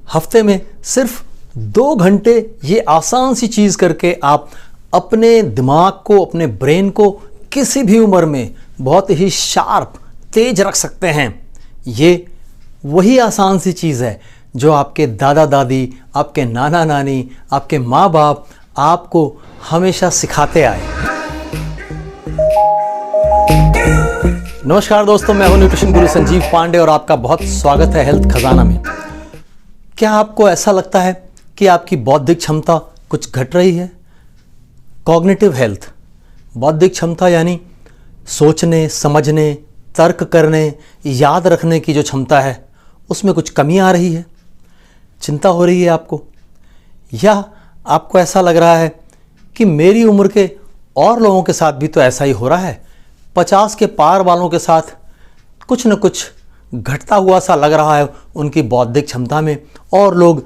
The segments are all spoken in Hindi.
हफ्ते में सिर्फ 2 घंटे ये आसान सी चीज़ करके आप अपने दिमाग को, अपने ब्रेन को किसी भी उम्र में बहुत ही शार्प, तेज रख सकते हैं। ये वही आसान सी चीज़ है जो आपके दादा दादी, आपके नाना नानी, आपके माँ बाप आपको हमेशा सिखाते आए। नमस्कार दोस्तों, मैं हूं न्यूट्रिशन गुरु संजीव पांडे और आपका बहुत स्वागत है हेल्थ खजाना में। क्या आपको ऐसा लगता है कि आपकी बौद्धिक क्षमता कुछ घट रही है? कॉग्निटिव हेल्थ, बौद्धिक क्षमता यानी सोचने, समझने, तर्क करने, याद रखने की जो क्षमता है उसमें कुछ कमी आ रही है? चिंता हो रही है आपको? या आपको ऐसा लग रहा है कि मेरी उम्र के और लोगों के साथ भी तो ऐसा ही हो रहा है, 50 के पार वालों के साथ कुछ न कुछ घटता हुआ सा लग रहा है उनकी बौद्धिक क्षमता में, और लोग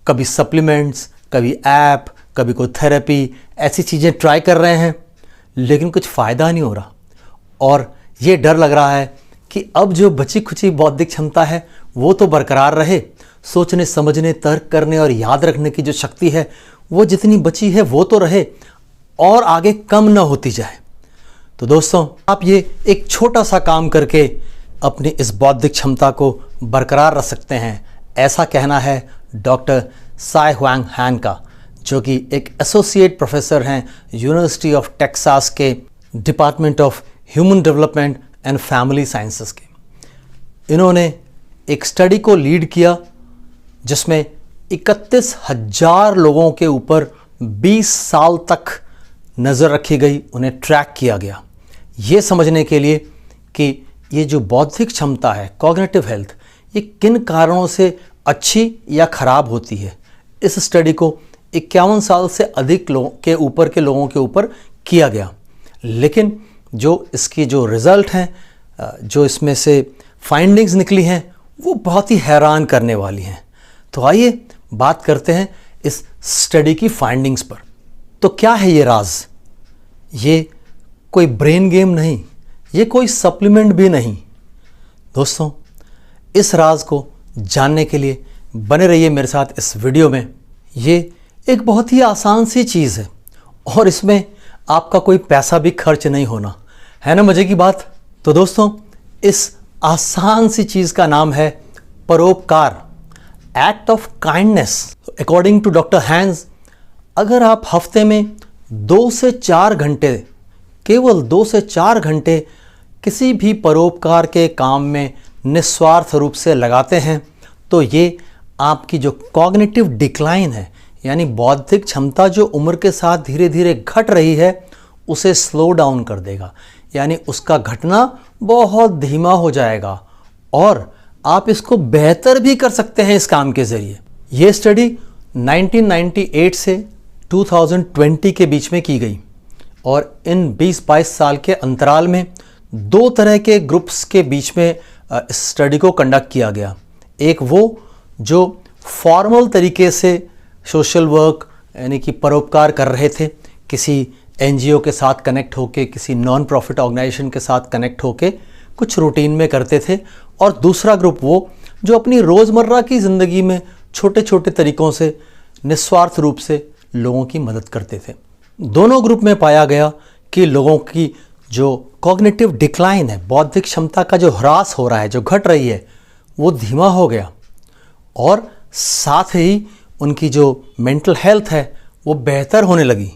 कभी सप्लीमेंट्स, कभी ऐप, कभी कोई थेरेपी, ऐसी चीज़ें ट्राई कर रहे हैं लेकिन कुछ फ़ायदा नहीं हो रहा। और ये डर लग रहा है कि अब जो बची खुची बौद्धिक क्षमता है वो तो बरकरार रहे, सोचने, समझने, तर्क करने और याद रखने की जो शक्ति है वो जितनी बची है वो तो रहे और आगे कम ना होती जाए। तो दोस्तों, आप ये एक छोटा सा काम करके अपनी इस बौद्धिक क्षमता को बरकरार रख सकते हैं, ऐसा कहना है डॉक्टर साई हुआंग हैन का, जो कि एक एसोसिएट प्रोफेसर हैं यूनिवर्सिटी ऑफ टेक्सास के department of human development and family sciences के। इन्होंने एक स्टडी को लीड किया जिसमें 31,000 लोगों के ऊपर 20 साल तक नज़र रखी गई, उन्हें ट्रैक किया गया ये समझने के लिए कि ये जो बौद्धिक क्षमता है, कॉग्निटिव हेल्थ, ये किन कारणों से अच्छी या ख़राब होती है। इस स्टडी को 51 साल से अधिक लोगों के ऊपर किया गया, लेकिन जो इसकी जो रिज़ल्ट हैं, जो इसमें से फाइंडिंग्स निकली हैं वो बहुत ही हैरान करने वाली हैं। तो आइए बात करते हैं इस स्टडी की फाइंडिंग्स पर। तो क्या है ये राज? ये कोई ब्रेन गेम नहीं, ये कोई सप्लीमेंट भी नहीं। दोस्तों, इस राज को जानने के लिए बने रहिए मेरे साथ इस वीडियो में। ये एक बहुत ही आसान सी चीज़ है और इसमें आपका कोई पैसा भी खर्च नहीं होना है ना, मज़े की बात। तो दोस्तों, इस आसान सी चीज़ का नाम है परोपकार, act of kindness. According to doctor Hans, अगर आप हफ्ते में 2 से 4 घंटे, केवल 2 से 4 घंटे किसी भी परोपकार के काम में निस्वार्थ रूप से लगाते हैं तो ये आपकी जो कॉग्निटिव डिक्लाइन है, यानी बौद्धिक क्षमता जो उम्र के साथ धीरे धीरे घट रही है, उसे स्लो डाउन कर देगा, यानी उसका घटना बहुत धीमा हो जाएगा और आप इसको बेहतर भी कर सकते हैं इस काम के ज़रिए। ये स्टडी 1998 से 2020 के बीच में की गई और इन 20-22 साल के अंतराल में 2 तरह के ग्रुप्स के बीच में इस स्टडी को कंडक्ट किया गया। एक वो जो फॉर्मल तरीके से सोशल वर्क यानी कि परोपकार कर रहे थे, किसी एनजीओ के साथ कनेक्ट होके, किसी नॉन प्रॉफिट ऑर्गेनाइजेशन के साथ कनेक्ट होके कुछ रूटीन में करते थे, और दूसरा ग्रुप वो जो अपनी रोज़मर्रा की ज़िंदगी में छोटे छोटे तरीक़ों से निस्वार्थ रूप से लोगों की मदद करते थे। दोनों ग्रुप में पाया गया कि लोगों की जो कॉग्निटिव डिक्लाइन है, बौद्धिक क्षमता का जो ह्रास हो रहा है, जो घट रही है, वो धीमा हो गया और साथ ही उनकी जो मेंटल हेल्थ है वो बेहतर होने लगी।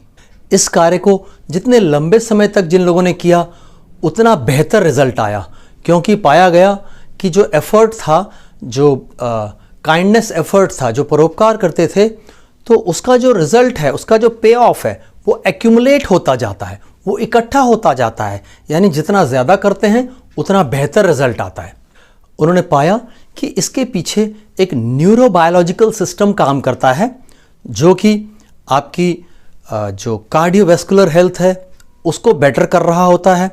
इस कार्य को जितने लंबे समय तक जिन लोगों ने किया उतना बेहतर रिजल्ट आया, क्योंकि पाया गया कि जो एफर्ट था, जो काइंडनेस एफर्ट था, जो परोपकार करते थे, तो उसका जो रिजल्ट है, उसका जो पे ऑफ है वो एक्यूमुलेट होता जाता है, वो इकट्ठा होता जाता है, यानी जितना ज़्यादा करते हैं उतना बेहतर रिजल्ट आता है। उन्होंने पाया कि इसके पीछे एक न्यूरोबायोलॉजिकल सिस्टम काम करता है जो कि आपकी जो कार्डियोवैस्कुलर हेल्थ है उसको बेटर कर रहा होता है,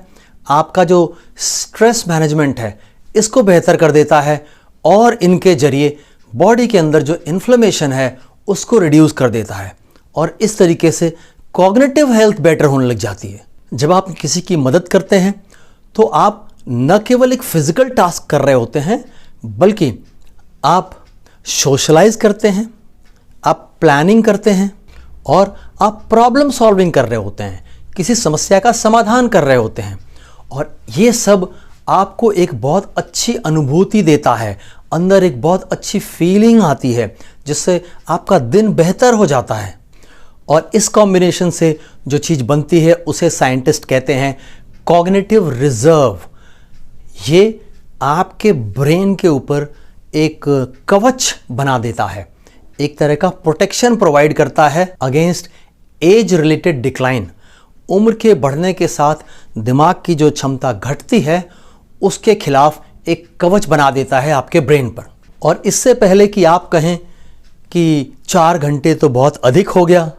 आपका जो स्ट्रेस मैनेजमेंट है इसको बेहतर कर देता है, और इनके जरिए बॉडी के अंदर जो इन्फ्लेमेशन है उसको रिड्यूस कर देता है, और इस तरीके से कॉग्निटिव हेल्थ बेटर होने लग जाती है। जब आप किसी की मदद करते हैं तो आप न केवल एक फिजिकल टास्क कर रहे होते हैं, बल्कि आप सोशलाइज करते हैं, आप प्लानिंग करते हैं और आप प्रॉब्लम सॉल्विंग कर रहे होते हैं, किसी समस्या का समाधान कर रहे होते हैं। और ये सब आपको एक बहुत अच्छी अनुभूति देता है, अंदर एक बहुत अच्छी फीलिंग आती है, जिससे आपका दिन बेहतर हो जाता है। और इस कॉम्बिनेशन से जो चीज़ बनती है उसे साइंटिस्ट कहते हैं कॉग्निटिव रिजर्व। ये आपके ब्रेन के ऊपर एक कवच बना देता है, एक तरह का प्रोटेक्शन प्रोवाइड करता है अगेंस्ट एज रिलेटेड डिक्लाइन। उम्र के बढ़ने के साथ दिमाग की जो क्षमता घटती है उसके खिलाफ एक कवच बना देता है आपके ब्रेन पर। और इससे पहले कि आप कहें कि 4 घंटे तो बहुत अधिक हो गया,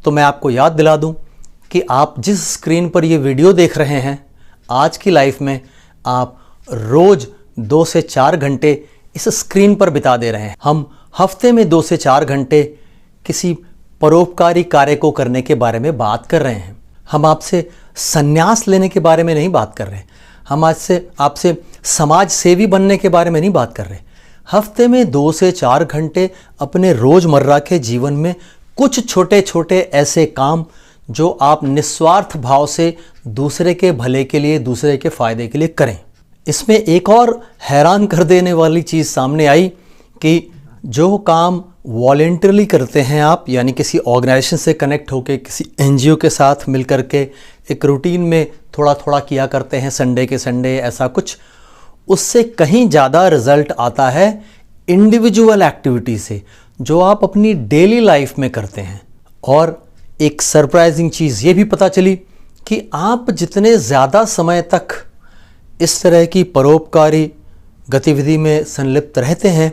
तो मैं आपको याद दिला दूं कि आप जिस स्क्रीन पर ये वीडियो देख रहे हैं, आज की लाइफ में आप रोज़ 2 से 4 घंटे इस स्क्रीन पर बिता दे रहे हैं। हम हफ्ते में 2 से 4 घंटे किसी परोपकारी कार्य को करने के बारे में बात कर रहे हैं। हम आपसे संन्यास लेने के बारे में नहीं बात कर रहे। हम आपसे समाज सेवी बनने के बारे में नहीं बात कर रहे। हफ्ते में 2 से 4 घंटे अपने रोज़मर्रा के जीवन में कुछ छोटे छोटे ऐसे काम जो आप निस्वार्थ भाव से दूसरे के भले के लिए, दूसरे के फ़ायदे के लिए करें। इसमें एक और हैरान कर देने वाली चीज़ सामने आई कि जो काम वॉलेंटरली करते हैं आप, यानी किसी ऑर्गेनाइजेशन से कनेक्ट होकर, किसी एनजीओ के साथ मिलकर के एक रूटीन में थोड़ा थोड़ा किया करते हैं, संडे के संडे ऐसा कुछ, उससे कहीं ज़्यादा रिजल्ट आता है इंडिविजुअल एक्टिविटी से, जो आप अपनी डेली लाइफ में करते हैं। और एक सरप्राइजिंग चीज़ ये भी पता चली कि आप जितने ज़्यादा समय तक इस तरह की परोपकारी गतिविधि में संलिप्त रहते हैं,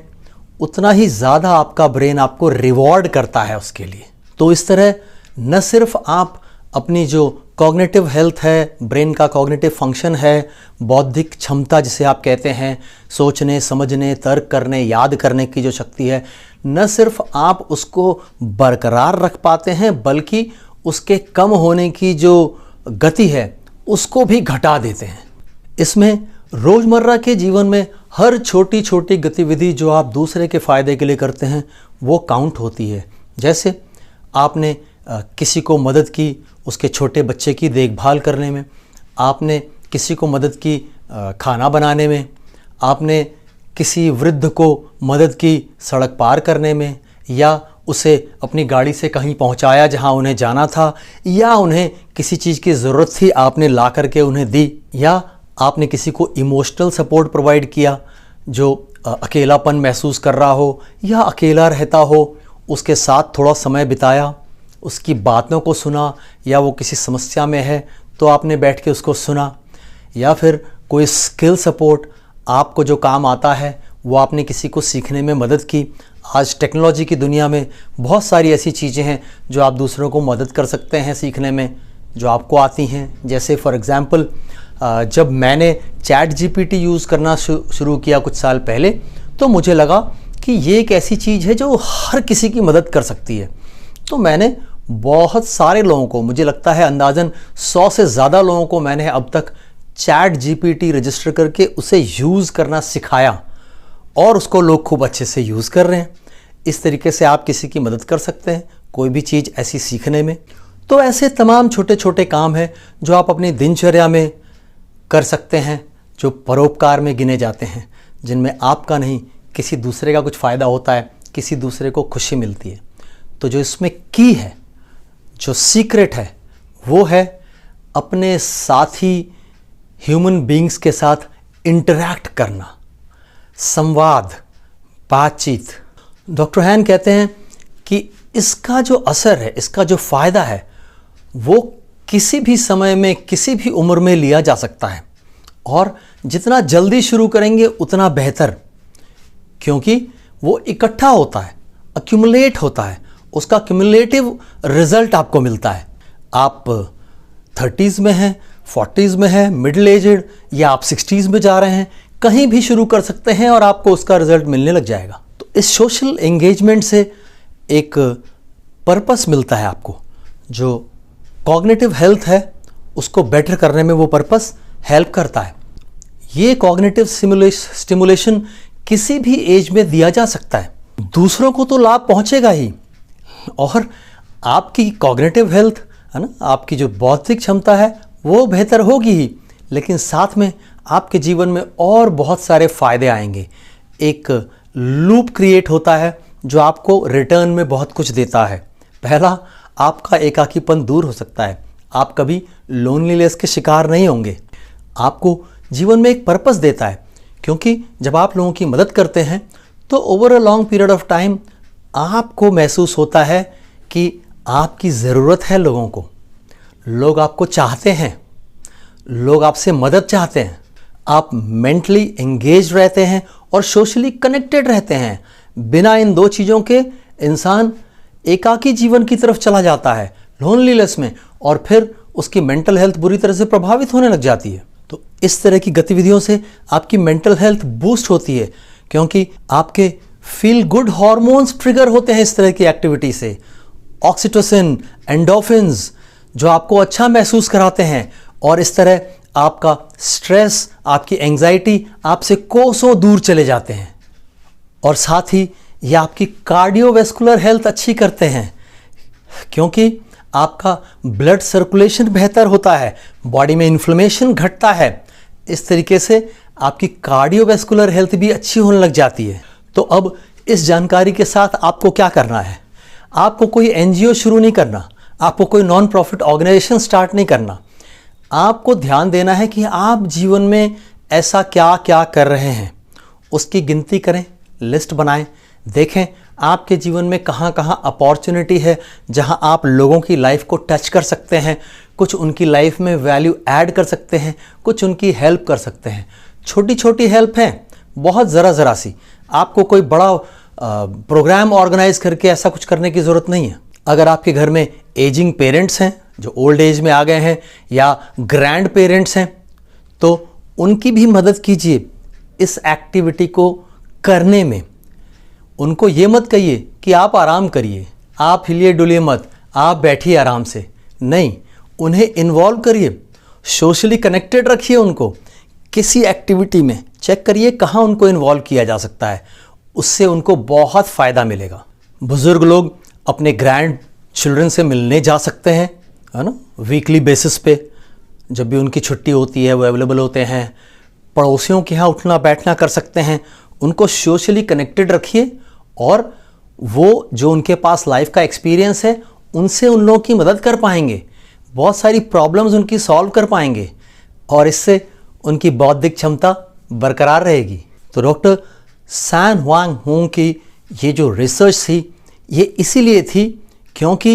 उतना ही ज़्यादा आपका ब्रेन आपको रिवॉर्ड करता है उसके लिए। तो इस तरह न सिर्फ आप अपनी जो कॉग्निटिव हेल्थ है, ब्रेन का कॉग्निटिव फंक्शन है, बौद्धिक क्षमता जिसे आप कहते हैं, सोचने, समझने, तर्क करने, याद करने की जो शक्ति है, न सिर्फ आप उसको बरकरार रख पाते हैं, बल्कि उसके कम होने की जो गति है उसको भी घटा देते हैं। इसमें रोज़मर्रा के जीवन में हर छोटी छोटी गतिविधि जो आप दूसरे के फ़ायदे के लिए करते हैं वो काउंट होती है। जैसे आपने किसी को मदद की उसके छोटे बच्चे की देखभाल करने में, आपने किसी को मदद की खाना बनाने में, आपने किसी वृद्ध को मदद की सड़क पार करने में, या उसे अपनी गाड़ी से कहीं पहुंचाया जहां उन्हें जाना था, या उन्हें किसी चीज़ की ज़रूरत थी आपने ला करके उन्हें दी, या आपने किसी को इमोशनल सपोर्ट प्रोवाइड किया जो अकेलापन महसूस कर रहा हो या अकेला रहता हो, उसके साथ थोड़ा समय बिताया, उसकी बातों को सुना, या वो किसी समस्या में है तो आपने बैठ के उसको सुना, या फिर कोई स्किल सपोर्ट, आपको जो काम आता है वो आपने किसी को सीखने में मदद की। आज टेक्नोलॉजी की दुनिया में बहुत सारी ऐसी चीज़ें हैं जो आप दूसरों को मदद कर सकते हैं सीखने में, जो आपको आती हैं। जैसे फॉर एग्ज़ाम्पल जब मैंने ChatGPT यूज़ करना शुरू किया कुछ साल पहले, तो मुझे लगा कि ये एक ऐसी चीज़ है जो हर किसी की मदद कर सकती है। तो मैंने बहुत सारे लोगों को, मुझे लगता है अंदाज़न 100 से ज़्यादा लोगों को मैंने अब तक ChatGPT रजिस्टर करके उसे यूज़ करना सिखाया, और उसको लोग खूब अच्छे से यूज़ कर रहे हैं। इस तरीके से आप किसी की मदद कर सकते हैं कोई भी चीज़ ऐसी सीखने में। तो ऐसे तमाम छोटे छोटे काम हैं जो आप अपनी दिनचर्या में कर सकते हैं, जो परोपकार में गिने जाते हैं, जिनमें आपका नहीं किसी दूसरे का कुछ फ़ायदा होता है, किसी दूसरे को खुशी मिलती है। तो जो इसमें की है, जो सीक्रेट है, वो है अपने साथी ह्यूमन बीइंग्स के साथ इंटरैक्ट करना, संवाद, बातचीत। डॉक्टर हैन कहते हैं कि इसका जो असर है, इसका जो फ़ायदा है, वो किसी भी समय में, किसी भी उम्र में लिया जा सकता है, और जितना जल्दी शुरू करेंगे उतना बेहतर, क्योंकि वो इकट्ठा होता है, अक्यूमुलेट होता है, उसका क्यूमुलेटिव रिजल्ट आपको मिलता है। आप 30s में हैं, 40s में हैं, मिडिल एजेड, या आप 60s में जा रहे हैं, कहीं भी शुरू कर सकते हैं और आपको उसका रिजल्ट मिलने लग जाएगा। तो इस सोशल एंगेजमेंट से एक पर्पस मिलता है आपको। जो कॉग्निटिव हेल्थ है उसको बेटर करने में वो पर्पस हेल्प करता है। ये कॉग्निटिव स्टिमुलेशन किसी भी एज में दिया जा सकता है। दूसरों को तो लाभ पहुंचेगा ही, और आपकी कॉग्निटिव हेल्थ है ना, आपकी जो बौद्धिक क्षमता है वो बेहतर होगी ही, लेकिन साथ में आपके जीवन में और बहुत सारे फायदे आएंगे। एक लूप क्रिएट होता है जो आपको रिटर्न में बहुत कुछ देता है। पहला, आपका एकाकीपन दूर हो सकता है, आप कभी लोनलीनेस के शिकार नहीं होंगे। आपको जीवन में एक पर्पस देता है, क्योंकि जब आप लोगों की मदद करते हैं तो over a long period of time आपको महसूस होता है कि आपकी ज़रूरत है लोगों को, लोग आपको चाहते हैं, लोग आपसे मदद चाहते हैं, आप मेंटली एंगेज रहते हैं और सोशली कनेक्टेड रहते हैं। बिना इन दो चीज़ों के इंसान एकाकी जीवन की तरफ चला जाता है, लोनलीनेस में, और फिर उसकी मेंटल हेल्थ बुरी तरह से प्रभावित होने लग जाती है। तो इस तरह की गतिविधियों से आपकी मेंटल हेल्थ बूस्ट होती है, क्योंकि आपके फील गुड हार्मोन्स ट्रिगर होते हैं इस तरह की एक्टिविटी से। ऑक्सीटोसिन, एंडोर्फिन्स जो आपको अच्छा महसूस कराते हैं, और इस तरह आपका स्ट्रेस, आपकी एंजाइटी आपसे कोसों दूर चले जाते हैं। और साथ ही ये आपकी कार्डियोवैस्कुलर हेल्थ अच्छी करते हैं, क्योंकि आपका ब्लड सर्कुलेशन बेहतर होता है, बॉडी में इन्फ्लेमेशन घटता है। इस तरीके से आपकी कार्डियोवैस्कुलर हेल्थ भी अच्छी होने लग जाती है। तो अब इस जानकारी के साथ आपको क्या करना है? आपको कोई एनजीओ शुरू नहीं करना, आपको कोई नॉन प्रॉफिट ऑर्गेनाइजेशन स्टार्ट नहीं करना। आपको ध्यान देना है कि आप जीवन में ऐसा क्या क्या कर रहे हैं, उसकी गिनती करें, लिस्ट बनाएं, देखें आपके जीवन में कहाँ कहाँ अपॉर्चुनिटी है जहाँ आप लोगों की लाइफ को टच कर सकते हैं, कुछ उनकी लाइफ में वैल्यू ऐड कर सकते हैं, कुछ उनकी हेल्प कर सकते हैं। छोटी छोटी हेल्प हैं, बहुत ज़रा सी। आपको कोई बड़ा प्रोग्राम ऑर्गेनाइज करके ऐसा कुछ करने की ज़रूरत नहीं है। अगर आपके घर में एजिंग पेरेंट्स हैं जो ओल्ड एज में आ गए हैं, या ग्रैंड पेरेंट्स हैं, तो उनकी भी मदद कीजिए इस एक्टिविटी को करने में। उनको ये मत कहिए कि आप आराम करिए, आप हिलिए डुलिए मत, आप बैठिए आराम से। नहीं, उन्हें इन्वॉल्व करिए, सोशली कनेक्टेड रखिए उनको किसी एक्टिविटी में। चेक करिए कहाँ उनको इन्वॉल्व किया जा सकता है, उससे उनको बहुत फ़ायदा मिलेगा। बुज़ुर्ग लोग अपने ग्रैंड चिल्ड्रन से मिलने जा सकते हैं, है ना, वीकली बेसिस पे। जब भी उनकी छुट्टी होती है वो अवेलेबल होते हैं। पड़ोसियों के यहाँ उठना बैठना कर सकते हैं। उनको सोशली कनेक्टेड रखिए, और वो जो उनके पास लाइफ का एक्सपीरियंस है उनसे उन लोगों की मदद कर पाएंगे, बहुत सारी प्रॉब्लम्स उनकी सॉल्व कर पाएंगे, और इससे उनकी बौद्धिक क्षमता बरकरार रहेगी। तो डॉक्टर सैन हुआंग हू की ये जो रिसर्च थी ये इसीलिए थी क्योंकि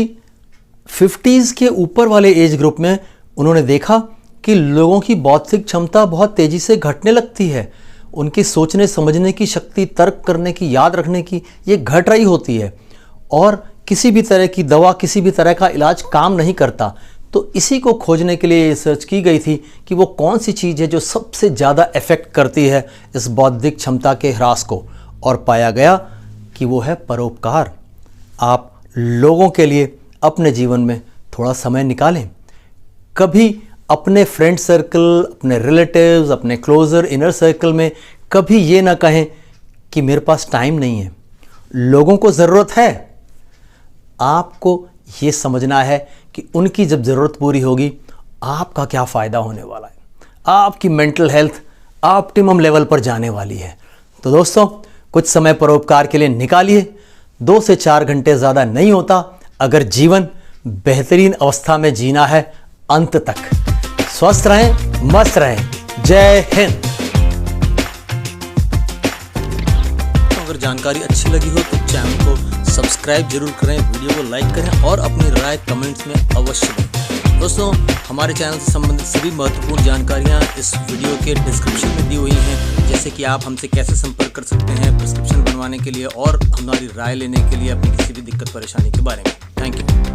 50s के ऊपर वाले एज ग्रुप में उन्होंने देखा कि लोगों की बौद्धिक क्षमता बहुत तेज़ी से घटने लगती है। उनकी सोचने समझने की शक्ति, तर्क करने की, याद रखने की, ये घट रही होती है, और किसी भी तरह की दवा, किसी भी तरह का इलाज काम नहीं करता। तो इसी को खोजने के लिए रिसर्च की गई थी कि वो कौन सी चीज़ है जो सबसे ज़्यादा इफ़ेक्ट करती है इस बौद्धिक क्षमता के ह्रास को, और पाया गया कि वो है परोपकार। आप लोगों के लिए अपने जीवन में थोड़ा समय निकालें। कभी अपने फ्रेंड सर्कल, अपने रिलेटिव्स, अपने क्लोज़र इनर सर्कल में कभी ये ना कहें कि मेरे पास टाइम नहीं है। लोगों को ज़रूरत है, आपको ये समझना है कि उनकी जब ज़रूरत पूरी होगी आपका क्या फ़ायदा होने वाला है, आपकी मेंटल हेल्थ ऑप्टिमम लेवल पर जाने वाली है। तो दोस्तों, कुछ समय परोपकार के लिए निकालिए। 2 से 4 घंटे ज़्यादा नहीं होता अगर जीवन बेहतरीन अवस्था में जीना है अंत तक। स्वस्थ रहें, मस्त रहें। जय हिंद। अगर जानकारी अच्छी लगी हो तो चैनल को सब्सक्राइब जरूर करें, वीडियो को लाइक करें और अपनी राय कमेंट्स में अवश्य दें। दोस्तों, हमारे चैनल से संबंधित सभी महत्वपूर्ण जानकारियां इस वीडियो के डिस्क्रिप्शन में दी हुई हैं, जैसे कि आप हमसे कैसे संपर्क कर सकते हैं प्रिस्क्रिप्शन बनवाने के लिए और हमारी राय लेने के लिए अपनी किसी भी दिक्कत परेशानी के बारे में। Thank you.